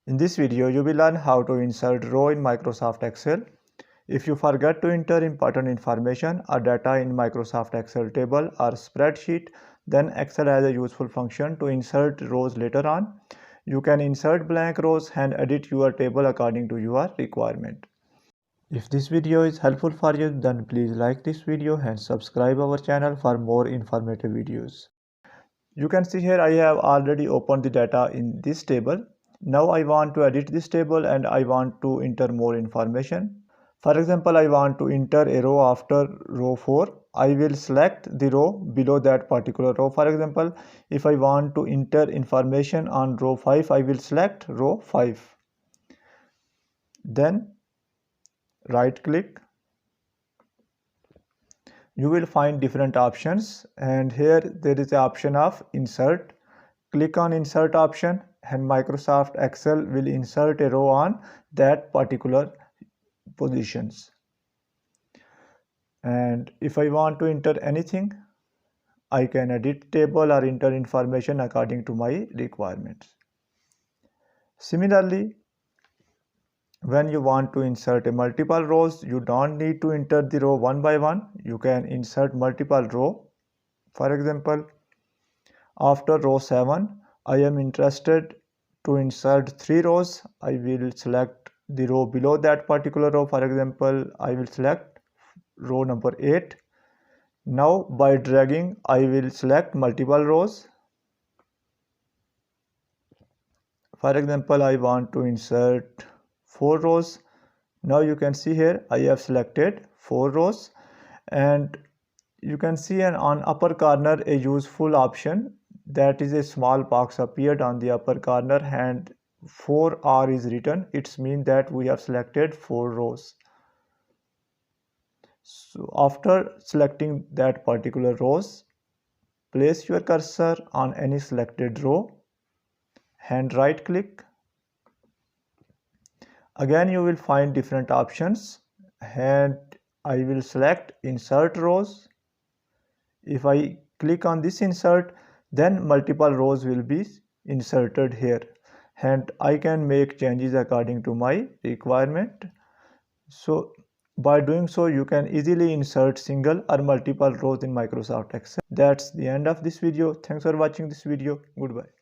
In this video, you will learn how to insert row in Microsoft Excel. If you forget to enter important information or data in Microsoft Excel table or spreadsheet, then Excel has a useful function to insert rows later on. You can insert blank rows and edit your table according to your requirement. If this video is helpful for you, then please like this video and subscribe our channel for more informative videos. You can see here I have already opened the data in this table. Now I want to edit this table and I want to enter more information. For example, I want to enter a row after row 4. I will select the row below that particular row. For example, if I want to enter information on row 5, I will select row 5. Then right click. You will find different options, and here there is the option of insert. Click on insert option and Microsoft Excel will insert a row on that particular positions. And if I want to enter anything, I can edit table or enter information according to my requirements. Similarly, when you want to insert a multiple rows, you don't need to enter the row one by one. You can insert multiple row. For example, after row 7, I am interested to insert 3 rows. I will select the row below that particular row. For example, I will select row number 8. Now by dragging, I will select multiple rows. For example, I want to insert 4 rows. Now you can see here I have selected 4 rows, and you can see on upper corner a useful option, that is a small box appeared on the upper corner and 4R is written. It means that we have selected 4 rows. So after selecting that particular rows, place your cursor on any selected row and right click. Again you will find different options, and I will select insert rows. If I click on this insert, then multiple rows will be inserted here, and I can make changes according to my requirement. So by doing so, you can easily insert single or multiple rows in Microsoft Excel. That's the end of this video. Thanks for watching this video. Goodbye.